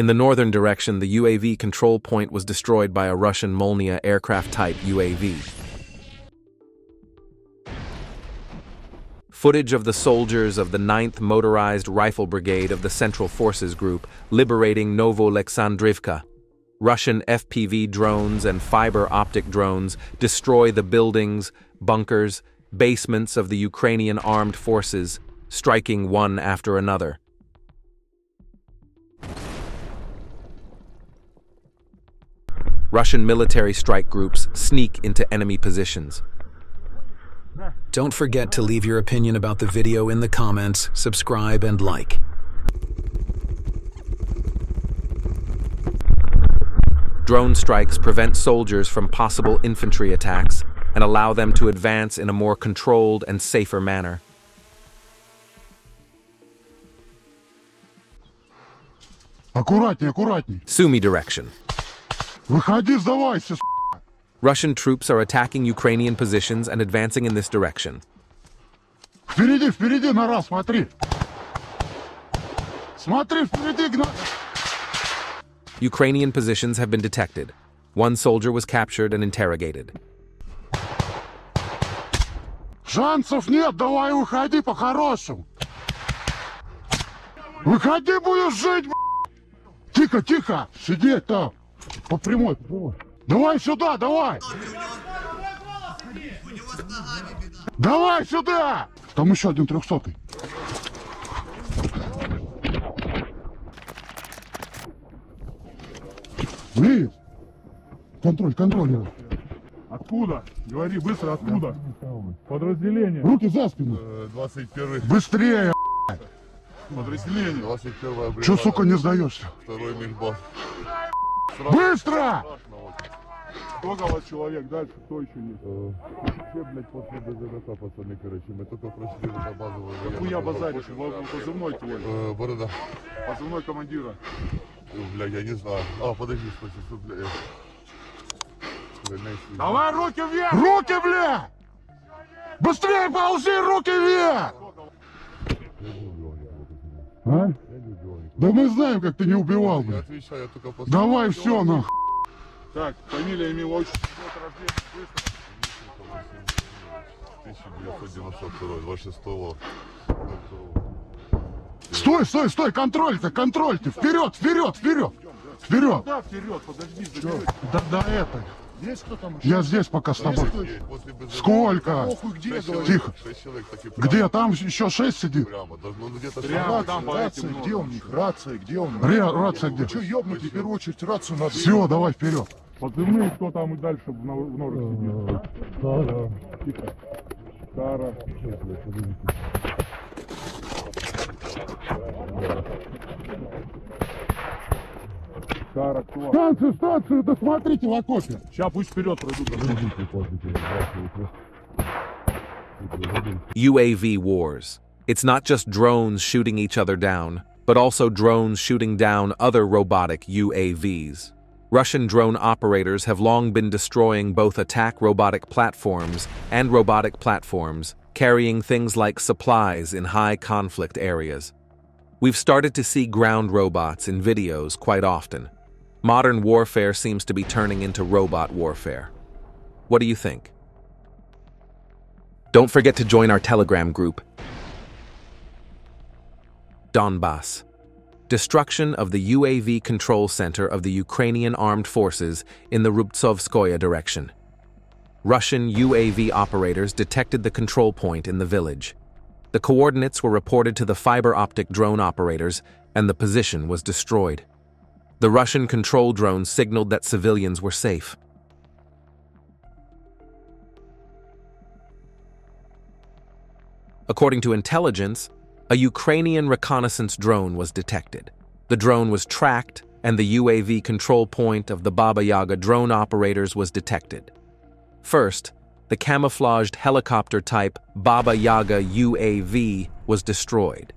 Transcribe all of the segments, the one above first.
In the northern direction, the UAV control point was destroyed by a Russian Molnia aircraft-type UAV. Footage of the soldiers of the 9th Motorized Rifle Brigade of the Central Forces Group liberating Novo-Alexandrivka. Russian FPV drones and fiber-optic drones destroy the buildings, bunkers, basements of the Ukrainian armed forces, striking one after another. Russian military strike groups sneak into enemy positions. Don't forget to leave your opinion about the video in the comments, subscribe, and like. Drone strikes prevent soldiers from possible infantry attacks and allow them to advance in a more controlled and safer manner. Аккуратней, аккуратней. Sumy direction. Выходи, сдавайся, Russian troops are attacking Ukrainian positions and advancing in this direction. Впереди, впереди, на раз, смотри. Смотри, впереди, гнать. Ukrainian positions have been detected. One soldier was captured and interrogated. Шансов нет, давай выходи по-хорошему. Выходи, будешь жить, Тихо, тихо, сидеть там. По прямой, по прямой. Давай сюда, давай. Давай сюда. Там еще один 300-й. Блин. Контроль, контроль. Откуда? Говори быстро, откуда? Подразделение. Руки за спину. 21-й. Быстрее. Подразделение. 21-я бригада. Че, сука, не сдаешься? Второй мигбас. Быстро! Сколько у вас человек? Дальше кто еще есть? Все, блядь, после БЗВК, пацаны, короче. Мы только прошли на базовую. Хуя базаришь? Позывной твой. Борода. Позывной командира. Блядь, я не знаю. А, подожди, спасибо, блядь. Давай руки вверх! Руки, бля! Быстрее ползи, руки вверх! А? Да мы знаем, как ты не убивал, бля. Давай все, нахуй. Так, фамилия, имя, отчество, рождения, 1992, 26-го. Стой, стой, стой, контроль-то, контроль-то. Вперед, вперед, вперед. Вперед. Да, вперед, подожди. Да, да, это. Есть кто там? Я здесь пока с тобой. Сколько? Тихо. Где? Там еще 6 сидит? Прямо там по Рация, где у них? Рация, где у них? Рация где? Че, ёбнутый, в первую очередь, рацию надо. Все, давай вперед. Позывные, кто там и дальше в норах сидит? Да. Тихо. Кара. Кара, кто? Станцию, станцию, да смотрите в окопе. Сейчас пусть вперед пройдут. UAV wars. It's not just drones shooting each other down, but also drones shooting down other robotic UAVs. Russian drone operators have long been destroying both attack robotic platforms and robotic platforms, carrying things like supplies in high conflict areas. We've started to see ground robots in videos quite often. Modern warfare seems to be turning into robot warfare. What do you think? Don't forget to join our Telegram group. Donbass. Destruction of the UAV control center of the Ukrainian armed forces in the Rubtsovskoye direction. Russian UAV operators detected the control point in the village. The coordinates were reported to the fiber-optic drone operators, and the position was destroyed. The Russian control drone signaled that civilians were safe. According to intelligence, a Ukrainian reconnaissance drone was detected. The drone was tracked, and the UAV control point of the Baba Yaga drone operators was detected. First, the camouflaged helicopter-type Baba Yaga UAV was destroyed.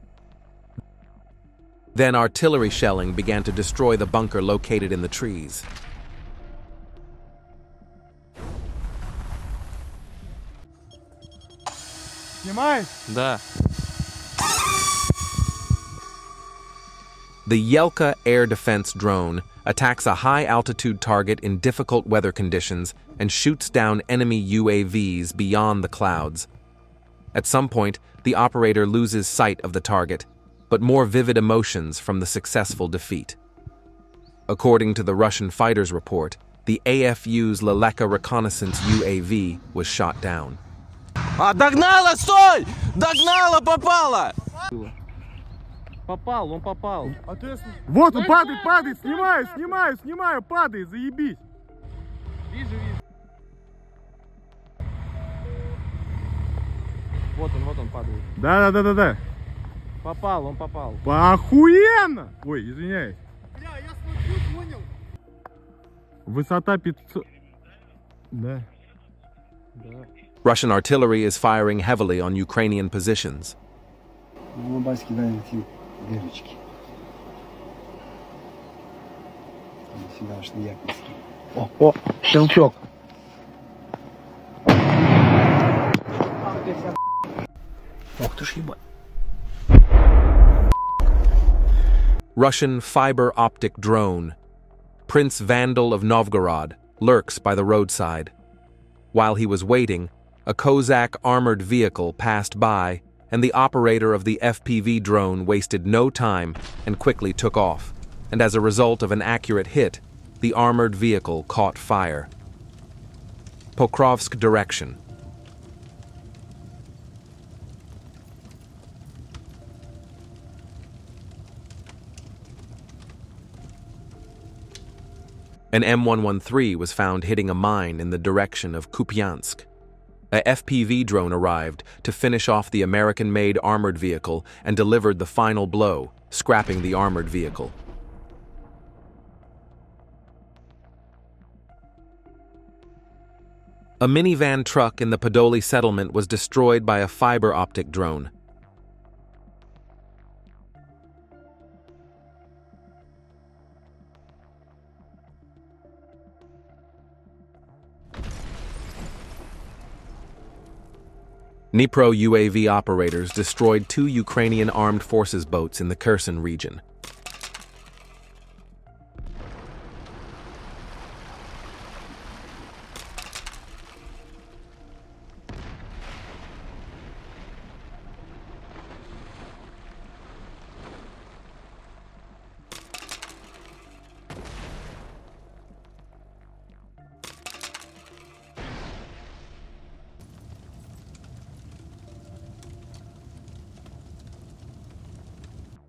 Then artillery shelling began to destroy the bunker located in the trees. Снимаешь? Да. The Yelka air defense drone attacks a high-altitude target in difficult weather conditions and shoots down enemy UAVs beyond the clouds. At some point, the operator loses sight of the target, but more vivid emotions from the successful defeat. According to the Russian fighters' report, the AFU's Leleka reconnaissance UAV was shot down. Догнала, стой! Догнала, попала! Попал, он попал. Вот он падает, падает, снимаю, падает, заебись. Вижу. Вот он падает. Да. Попал, он попал. Охуенно! Ой, извиняюсь. Бля, я смотрю, понял. Высота 500... Да. Russian artillery is firing heavily on Ukrainian positions. Глобальский дайте дырочки. Всегдашний якорский. О, щелчок. Ох ты ж ебать. Russian fiber optic drone. Prince Vandal of Novgorod lurks by the roadside. While he was waiting, a Kozak armored vehicle passed by, and the operator of the FPV drone wasted no time and quickly took off, and as a result of an accurate hit, the armored vehicle caught fire. Pokrovsk direction. An M113 was found hitting a mine in the direction of Kupiansk. A FPV drone arrived to finish off the American-made armored vehicle and delivered the final blow, scrapping the armored vehicle. A minivan truck in the Podoli settlement was destroyed by a fiber optic drone. Dnipro UAV operators destroyed 2 Ukrainian armed forces boats in the Kherson region.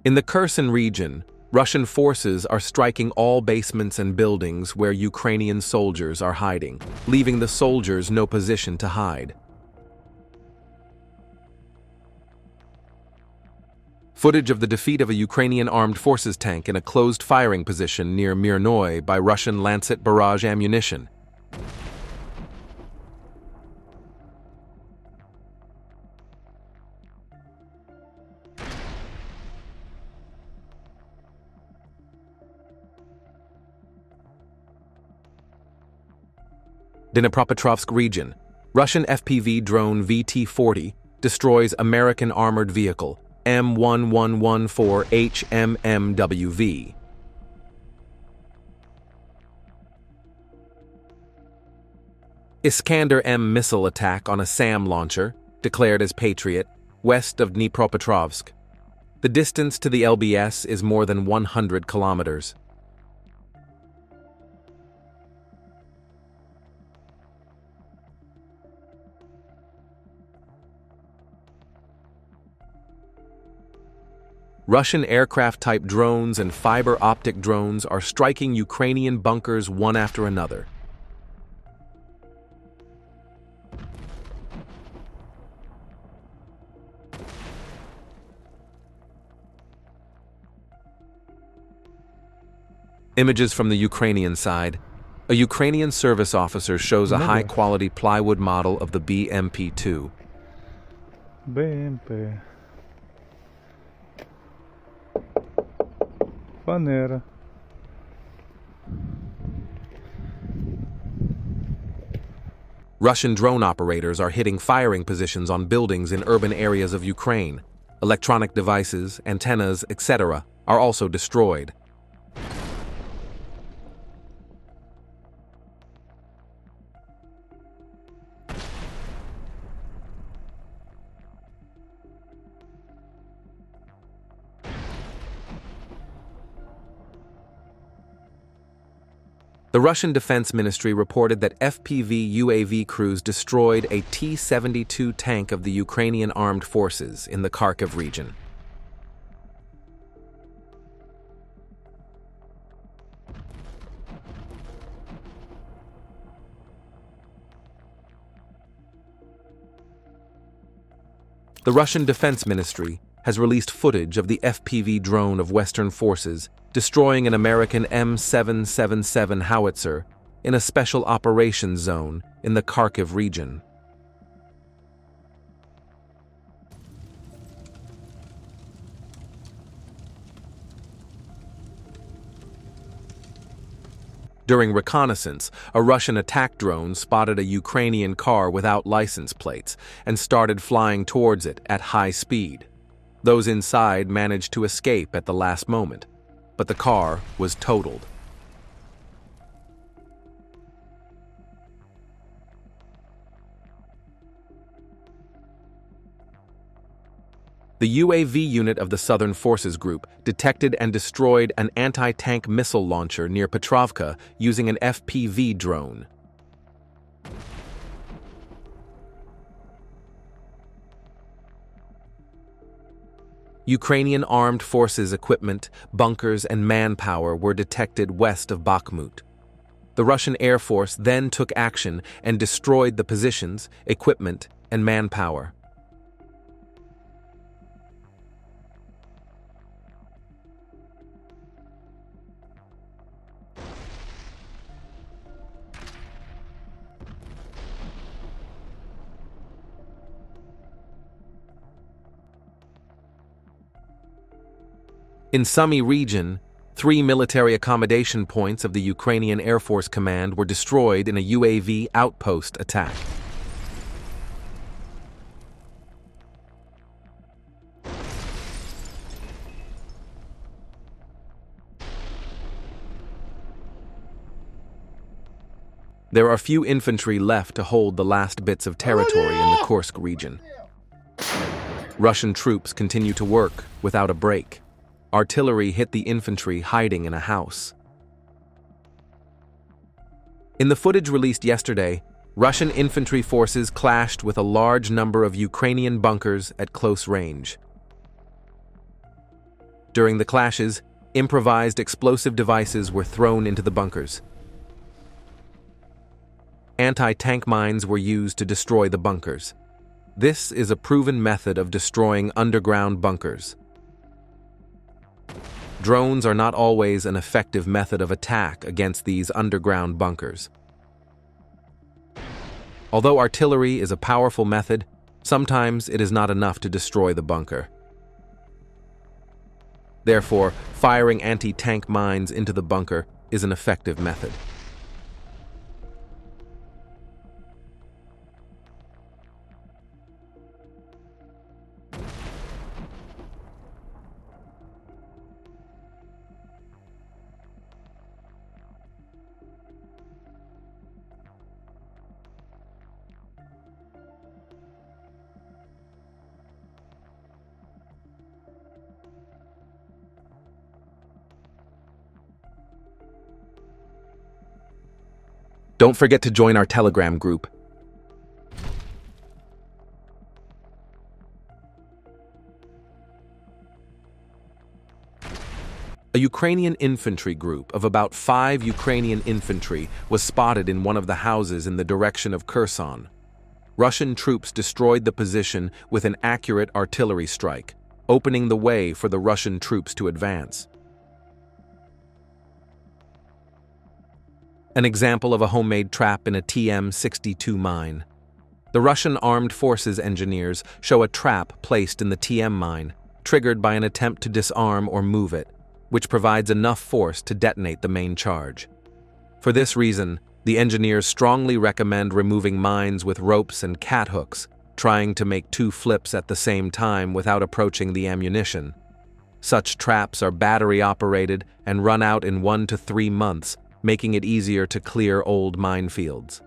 In the Kherson region, Russian forces are striking all basements and buildings where Ukrainian soldiers are hiding, leaving the soldiers no position to hide. Footage of the defeat of a Ukrainian armed forces tank in a closed firing position near Mirnoy by Russian Lancet barrage ammunition. Dnipropetrovsk region, Russian FPV drone VT-40 destroys American armored vehicle M1114HMMWV. Iskander-M missile attack on a SAM launcher, declared as Patriot, west of Dnipropetrovsk. The distance to the LBS is more than 100 kilometers. Russian aircraft-type drones and fiber-optic drones are striking Ukrainian bunkers one after another. Images from the Ukrainian side. A Ukrainian service officer shows a high-quality plywood model of the BMP-2. БМП. Фанера. Russian drone operators are hitting firing positions on buildings in urban areas of Ukraine. Electronic devices, antennas, etc. are also destroyed. The Russian Defense Ministry reported that FPV UAV crews destroyed a T-72 tank of the Ukrainian armed forces in the Kharkiv region. The Russian Defense Ministry has released footage of the FPV drone of Western forces destroying an American M777 howitzer in a special operations zone in the Kharkiv region. During reconnaissance, a Russian attack drone spotted a Ukrainian car without license plates and started flying towards it at high speed. Those inside managed to escape at the last moment, but the car was totaled. The UAV unit of the Southern Forces Group detected and destroyed an anti-tank missile launcher near Petrovka using an FPV drone. Ukrainian armed forces equipment, bunkers, and manpower were detected west of Bakhmut. The Russian Air Force then took action and destroyed the positions, equipment, and manpower. In Sumy region, 3 military accommodation points of the Ukrainian Air Force Command were destroyed in a UAV outpost attack. There are few infantry left to hold the last bits of territory in the Kursk region. Russian troops continue to work without a break. Artillery hit the infantry hiding in a house. In the footage released yesterday, Russian infantry forces clashed with a large number of Ukrainian bunkers at close range. During the clashes, improvised explosive devices were thrown into the bunkers. Anti-tank mines were used to destroy the bunkers. This is a proven method of destroying underground bunkers. Drones are not always an effective method of attack against these underground bunkers. Although artillery is a powerful method, sometimes it is not enough to destroy the bunker. Therefore, firing anti-tank mines into the bunker is an effective method. Don't forget to join our Telegram group. A Ukrainian infantry group of about 5 Ukrainian infantry was spotted in one of the houses in the direction of Kherson. Russian troops destroyed the position with an accurate artillery strike, opening the way for the Russian troops to advance. An example of a homemade trap in a TM-62 mine. The Russian Armed Forces engineers show a trap placed in the TM mine, triggered by an attempt to disarm or move it, which provides enough force to detonate the main charge. For this reason, the engineers strongly recommend removing mines with ropes and cat hooks, trying to make 2 flips at the same time without approaching the ammunition. Such traps are battery-operated and run out in 1 to 3 months, making it easier to clear old minefields.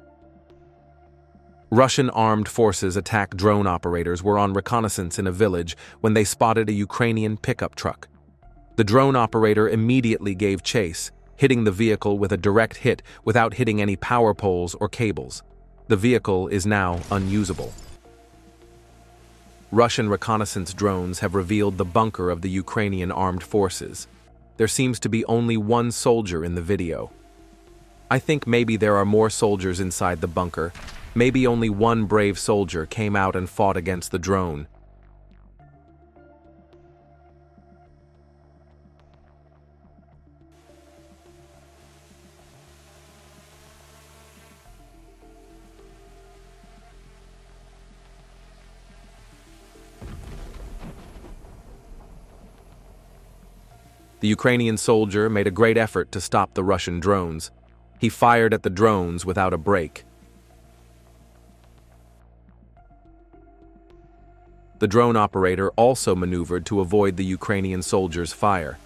Russian armed forces attacked drone operators were on reconnaissance in a village when they spotted a Ukrainian pickup truck. The drone operator immediately gave chase, hitting the vehicle with a direct hit without hitting any power poles or cables. The vehicle is now unusable. Russian reconnaissance drones have revealed the bunker of the Ukrainian armed forces. There seems to be only one soldier in the video. I think maybe there are more soldiers inside the bunker. Maybe only one brave soldier came out and fought against the drone. The Ukrainian soldier made a great effort to stop the Russian drones. He fired at the drones without a break. The drone operator also maneuvered to avoid the Ukrainian soldier's fire.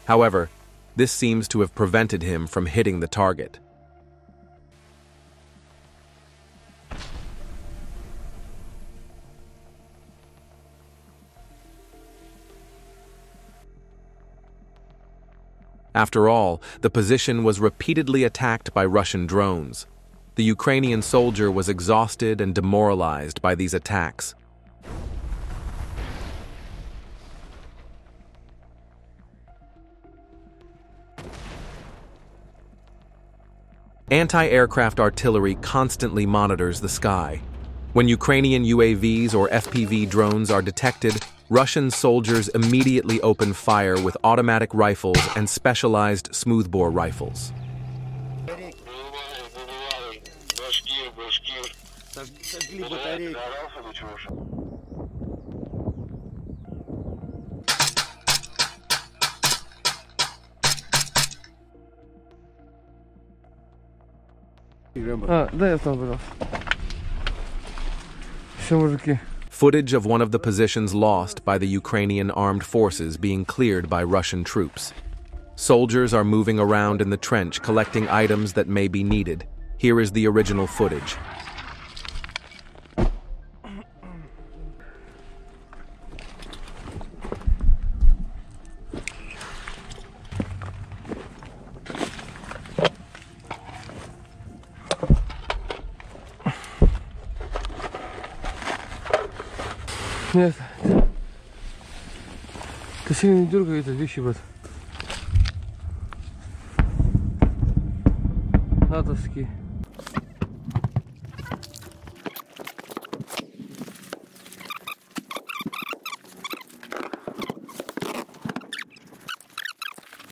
However, this seems to have prevented him from hitting the target. After all, the position was repeatedly attacked by Russian drones. The Ukrainian soldier was exhausted and demoralized by these attacks. Anti-aircraft artillery constantly monitors the sky. When Ukrainian UAVs or FPV drones are detected, Russian soldiers immediately open fire with automatic rifles and specialized smoothbore rifles. Дай автомат, пожалуйста. Все, мужики. Footage of one of the positions lost by the Ukrainian armed forces being cleared by Russian troops. Soldiers are moving around in the trench collecting items that may be needed. Here is the original footage. Нет. Ты сильно не дергай это вещи, брат. Натовские.